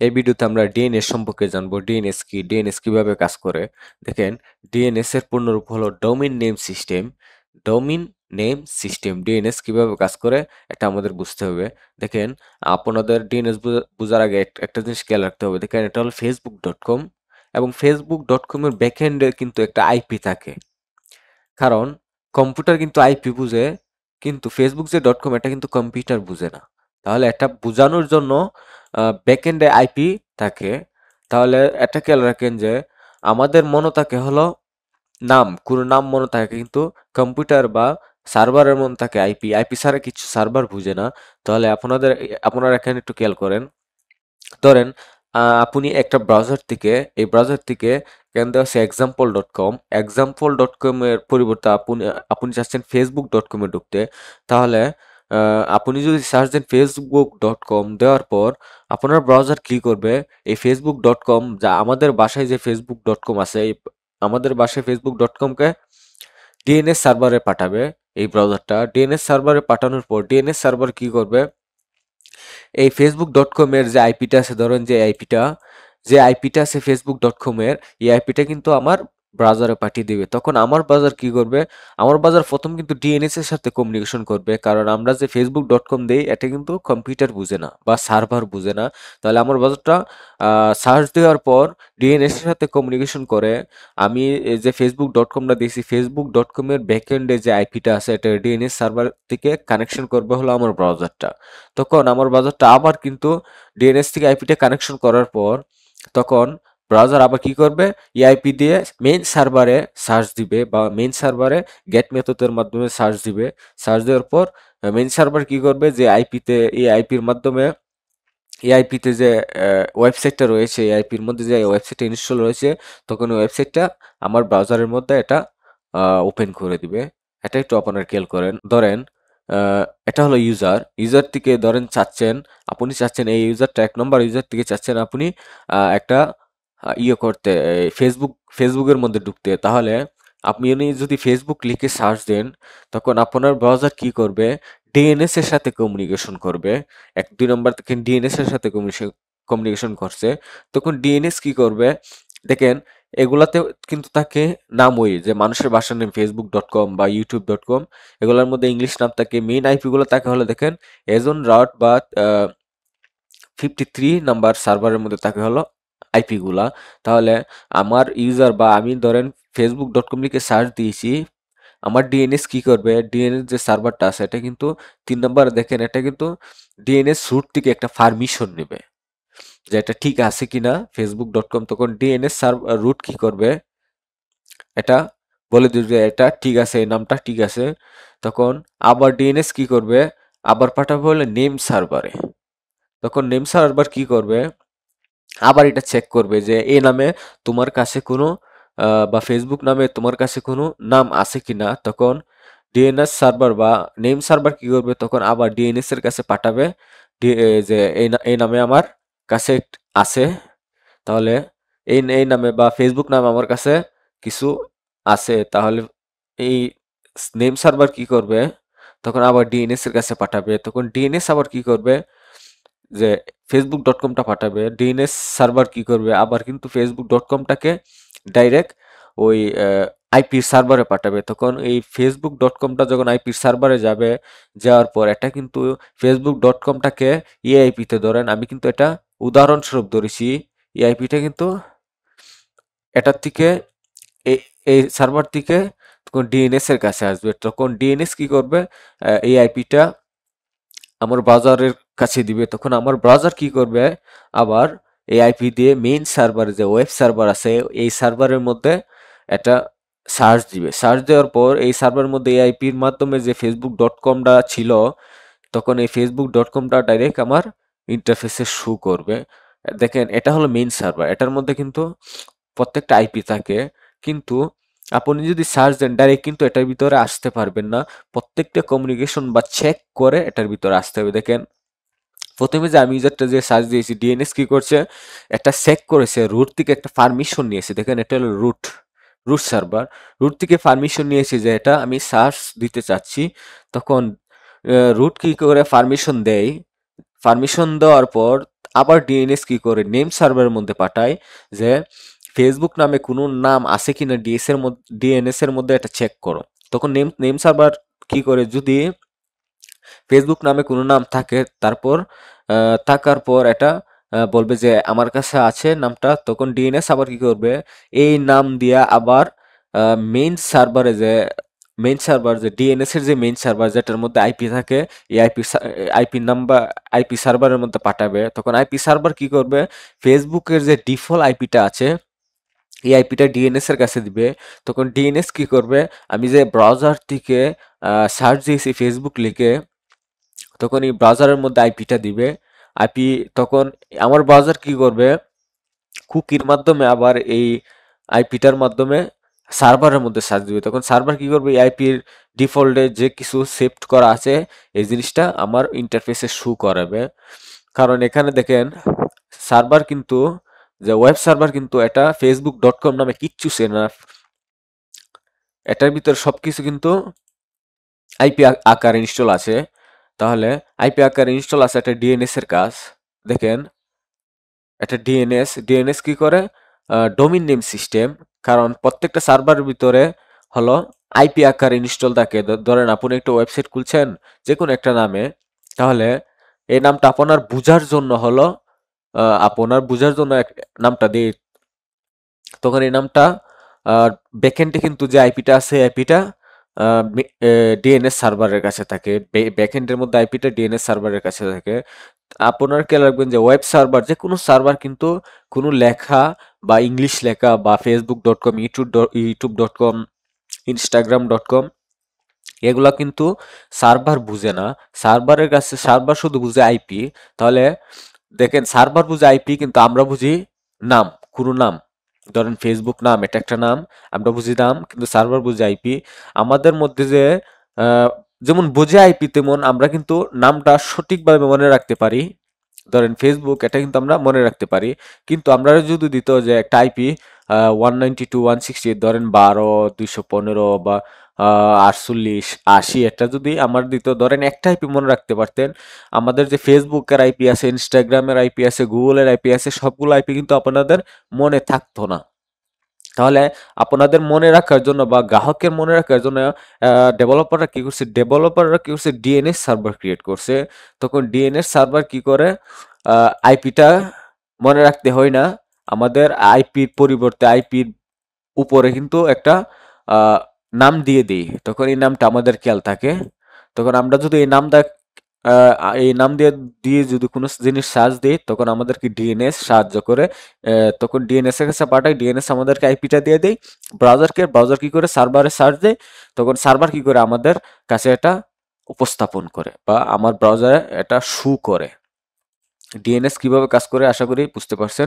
এই ভিডিওতে আমরা ডিএনএস সম্পর্কে জানবো। ডিএনএস কি, ডিএনএস কিভাবে কাজ করে। দেখেন, ডিএনএস এর পূর্ণরূপ হলো domain name system. Domain name system DNS কিভাবে কাজ করে এটা আমাদের বুঝতে হবে। দেখেন, আপনাদের ডিএনএস বোঝার আগে একটা জিনিস খেয়াল রাখতে হবে। দেখেন, এটা হলো facebook.com এবং facebook.com এর ব্যাকএন্ডে কিন্তু একটা আইপি থাকে। কারণ কম্পিউটার কিন্তু আইপি বুঝে, কিন্তু ফেসবুক যে ডট কম এটা কিন্তু কম্পিউটার বুঝে না। তাহলে এটা বোঝানোর জন্য ব্যাকএন্ডে আইপি থাকে। তাহলে এটা খেয়াল রাখেন যে আমাদের মনে থাকে হলো নাম, কোনো নাম মনে থাকে, কিন্তু কম্পিউটার বা সার্ভারের মনে থাকে আইপি। আইপি ছাড়া কিছু সার্ভার বুঝে না। তাহলে আপনারা এখানে একটু খেয়াল করেন। ধরেন, আপনি একটা ব্রাউজার থেকে, এই ব্রাউজার থেকে এখানে দেওয়া আছে example.com, example.com এর পরিবর্তে আপনি চাচ্ছেন facebook.com এ ঢুকতে। তাহলে আপনি যদি সার্চ দেন facebook.com দেওয়ার পর আপনার ব্রাউজার কি করবে, এই facebook.com, যা আমাদের বাসায় যে facebook.com আছে, আমাদের বাসায় facebook.com কে ডিএনএস সার্ভারে পাঠাবে। এই ব্রাউজারটা ডিএনএস সার্ভারে পাঠানোর পর ডিএনএস সার্ভার কি করবে, এই facebook.com এর যে আইপিটা আছে, ধরেন যে আইপিটা আছে facebook.com এর, এই আইপিটা কিন্তু আমার ব্রাউজারে পাঠিয়ে দিবে। তখন আমার ব্রাউজার কি করবে, আমার ব্রাউজার প্রথম কিন্তু ডিএনএস এর সাথে কমিউনিকেশন করবে, কারণ আমরা যে facebook.com দেই এটা কিন্তু কম্পিউটার বুঝে না বা সার্ভার বুঝে না। তাহলে আমার ব্রাউজারটা সার্চ দেওয়ার পর ডিএনএস এর সাথে কমিউনিকেশন করে আমি এই যে facebook.com-টা দিয়েছি, facebook.com এর ব্যাকএন্ডে যে আইপিটা আছে এটা ডিএনএস সার্ভার থেকে কানেকশন করবে হলো আমার ব্রাউজারটা। তখন আমার ব্রাউজারটা আবার কিন্তু ডিএনএস থেকে আইপিটা কানেকশন করার পর তখন ব্রাউজার আবার কি করবে, এই আইপি দিয়ে মেইন সার্ভারে সার্চ দিবে বা মেইন সার্ভারে গেট মেথডের মাধ্যমে সার্চ দিবে। সার্চ দেওয়ার পর মেইন সার্ভার কি করবে, যে আইপিতে, এই আইপির মাধ্যমে, এই আইপিতে যে ওয়েবসাইটটা রয়েছে, এই আইপির মধ্যে যে ওয়েবসাইটটা ইনস্টল রয়েছে, তখন ওই ওয়েবসাইটটা আমার ব্রাউজারের মধ্যে এটা ওপেন করে দিবে। এটা একটু আপনারা খেয়াল করেন। ধরেন, এটা হলো ইউজার থেকে ধরেন আপনি চাচ্ছেন এই ইউজারটা, 1 নম্বর ইউজার থেকে চাচ্ছেন আপনি একটা ইয়ে করতে, ফেসবুকের মধ্যে ঢুকতে। তাহলে আপনি যদি ফেসবুক লিখে সার্চ দেন, তখন আপনার ব্রাউজার কি করবে, ডিএনএস এর সাথে কমিউনিকেশন করবে। 1 2 নম্বর থেকে ডিএনএস এর সাথে কমিউনিকেশন করছে। তখন ডিএনএস কি করবে, দেখেন, এগুলাতে কিন্তু থাকে নাম, ওই যে মানুষের বাসার নাম facebook.com বা youtube.com, এগুলোর মধ্যে ইংলিশ নাম থাকে। মেইন আইপি গুলো থাকে হলো, দেখেন, এজন রাউট বা 53 নাম্বার সার্ভারের মধ্যে থাকে হলো আইপি গুলা। তাহলে আমার ইউজার বা আমি ধরেন facebook.com লিখে সার্চ দিয়েছি, আমার ডিএনএস কি করবে, ডিএনএস যে সার্ভারটা আছে এটা কিন্তু 3 নম্বরে, দেখেন, এটা কিন্তু ডিএনএস রুট থেকে একটা পারমিশন নেবে যে এটা ঠিক আছে কিনা facebook.com। তখন ডিএনএস সার্ভার রুট কি করবে, এটা বলে দিবে যে এটা ঠিক আছে, এই নামটা ঠিক আছে। তখন আবার ডিএনএস কি করবে, আবার পাঠাবে হলে নেম সার্ভারে। তখন নেম সার্ভার কি করবে, আবার এটা চেক করবে যে এই নামে তোমার কাছে কোনো বা ফেসবুক নামে তোমার কাছে কোনো নাম আছে কিনা। তখন ডিএনএস সার্ভার বা নেম সার্ভার কি করবে, তখন আবার ডিএনএস এর কাছে পাঠাবে যে এই নামে আমার কাছে আছে। তাহলে এই নামে বা ফেসবুক নামে আমার কাছে কিছু আছে। তাহলে এই নেম সার্ভার কি করবে, তখন আবার ডিএনএস এর কাছে পাঠাবে। তখন ডিএনএস আবার কি করবে, যে facebook.com-টা পাঠাবে। ডিএনএস সার্ভার কি করবে, আবার কিন্তু facebook.com-টাকে ডাইরেক্ট ওই আইপির সার্ভারে পাঠাবে। তখন এই facebook.com-টা যখন আইপির সার্ভারে যাবে, যাওয়ার পর এটা কিন্তু facebook.com-টাকে এআইপিতে, ধরেন আমি কিন্তু এটা উদাহরণস্বরূপ ধরেছি, এআইপিটা কিন্তু এটার থেকে, এই এই সার্ভার থেকে তখন ডিএনএস এর কাছে আসবে। তখন ডিএনএস কি করবে, এই আইপিটা আমার ব্রাউজারের কাছে দিবে। তখন আমার ব্রাউজার কি করবে, আবার এই আইপি দিয়ে মেইন সার্ভারে যে ওয়েব সার্ভার আছে, এই সার্ভারের মধ্যে একটা সার্চ দিবে। সার্চ দেওয়ার পর এই সার্ভারের মধ্যে এই আইপির মাধ্যমে যে facebook.com-টা ছিল, তখন এই facebook.com-টা ডাইরেক্ট আমার ইন্টারফেসে শো করবে। দেখেন, এটা হলো মেইন সার্ভার। এটার মধ্যে কিন্তু প্রত্যেকটা আইপি থাকে, কিন্তু আপনি যদি সার্চ দেন ডাইরেক্ট কিন্তু এটার ভিতরে আসতে পারবেন না। প্রত্যেকটা কমিউনিকেশন বা চেক করে এটার ভিতরে আসতে হবে। দেখেন, প্রথমে যে আমি ইউজারটা যে সার্চ দিয়েছি, ডিএনএস কি করছে, একটা চেক করেছে, রুট থেকে একটা পারমিশন নিয়েছে। দেখেন, এটা হলো রুট সার্ভার। রুট থেকে পারমিশন নিয়েছে যে এটা আমি সার্চ দিতে চাচ্ছি। তখন রুট কি করে পারমিশন দেয়, পারমিশন দেওয়ার পর আবার ডিএনএস কি করে নেম সার্ভারের মধ্যে পাঠায় যে ফেসবুক নামে কোনো নাম আছে কিনা ডিএনএস এর মধ্যে এটা চেক করো। তখন নেম সার্ভার কি করে, যদি ফেসবুক নামে কোনো নাম থাকে, তারপর থাকার পর এটা বলবে যে আমার কাছে আছে নামটা, তখন ডিএনএস আবার কি করবে, এই নাম দিয়া আবার মেইন সার্ভারে যে মেইন সার্ভার যে ডিএনএস এর যে মেইন সার্ভার যেটার মধ্যে আইপি থাকে, এই আইপি নাম্বার আইপি সার্ভারের মধ্যে পাঠাবে। তখন আইপি সার্ভার কি করবে, ফেসবুকের যে ডিফল্ট আইপিটা আছে এই আইপিটা ডিএনএস এর কাছে দিবে। তখন ডিএনএস কি করবে, আমি যে ব্রাউজার থেকে সার্চ দিয়েছি ফেসবুক লিখে, তখন এই ব্রাউজারের মধ্যে আইপিটা দিবে। আইপি তখন আমার ব্রাউজার কি করবে, কুকির মাধ্যমে আবার এই আইপিটার মাধ্যমে সার্ভারের মধ্যে সার্চ দিবে। তখন সার্ভার কি করবে, এই আইপির ডিফল্টে যে কিছু সেভড করা আছে এই জিনিসটা আমার ইন্টারফেসে শো করাবে। কারণ এখানে দেখেন সার্ভার কিন্তু, যে ওয়েব সার্ভার কিন্তু এটা facebook.com নামে কিচ্ছু চেনে না, এটার ভিতরে সবকিছু কিন্তু আইপি আকারে ইনস্টল আছে। তাহলে আইপি আকারে ইনস্টল আছে, এটা ডিএনএস এর কাজ। দেখেন এটা ডিএনএস কি করে, ডোমিন নেম সিস্টেম। কারণ প্রত্যেকটা সার্ভারের ভিতরে হলো আইপি আকারে ইনস্টল থাকে। ধরেন আপনি একটা ওয়েবসাইট খুলছেন যে কোনো একটা নামে, তাহলে এই নামটা আপনার বুঝার জন্য হলো আপনার বুঝার জন্য নামটা দিই। তখন এই নামটা ব্যাকএন্ডে কিন্তু যে আইপিটা আছে আইপিটা ডিএনএস সার্ভারের কাছে থাকে। ব্যাকএন্ডের মধ্যে আইপিটা ডিএনএস সার্ভারের কাছে থাকে। আপনার খেয়াল রাখবেন যে ওয়েব সার্ভার, যে কোনো সার্ভার কিন্তু কোনো লেখা বা ইংলিশ লেখা বা facebook.com, youtube.com, instagram.com এগুলা কিন্তু সার্ভার বুঝে না। সার্ভারের কাছে সার্ভার শুধু বুঝে আইপি। তাহলে দেখেন সার্ভার বুঝে আইপি, কিন্তু আমরা বুঝি নাম, কোনো নাম। ধরেন ফেসবুক নাম, এটা একটা নাম, আমরা বুঝি নাম, কিন্তু সার্ভার বুঝে আইপি। আমাদের মধ্যে যে আহ, যেমন বুঝে আইপি, তেমন আমরা কিন্তু নামটা সঠিকভাবে মনে রাখতে পারি। ধরেন ফেসবুক, এটা কিন্তু আমরা মনে রাখতে পারি, কিন্তু আমরা যদি দিত যে একটা আইপি 192.168, ধরেন 12.215 বা 48.80, এটা যদি আমার দিত, ধরেন একটা আইপি মনে রাখতে পারতেন। আমাদের যে ফেসবুকের আইপি আছে, ইনস্টাগ্রামের আইপি আছে, গুগলের আইপি আছে, সবগুলো আইপি কিন্তু আপনাদের মনে থাকতো না। তাহলে আপনাদের মনে রাখার জন্য বা গ্রাহকের মনে রাখার জন্য ডেভেলপাররা কি করছে, ডিএনএস সার্ভার ক্রিয়েট করছে। তখন ডিএনএস সার্ভার কি করে, আইপিটা মনে রাখতে হয় না, আমাদের আইপির পরিবর্তে আইপির উপরে কিন্তু একটা আহ, নাম দিয়ে দিই। তখন এই নামটা আমাদের খেয়াল থাকে। তখন আমরা যদি আহ, এই নাম দিয়ে দিয়ে যদি কোনো জিনিস সার্চ দিই, তখন আমাদেরকে ডিএনএস সাহায্য করে। তখন ডিএনএস এর কাছে পাঠাই, ডিএনএস আমাদেরকে আইপিটা দিয়ে দেয়। ব্রাউজার কি করে, সার্ভারে সার্চ দেয়। তখন সার্ভার কি করে, আমাদের কাছে এটা উপস্থাপন করে বা আমার ব্রাউজারে এটা শো করে। ডিএনএস কিভাবে কাজ করে আশা করি বুঝতে পারছেন।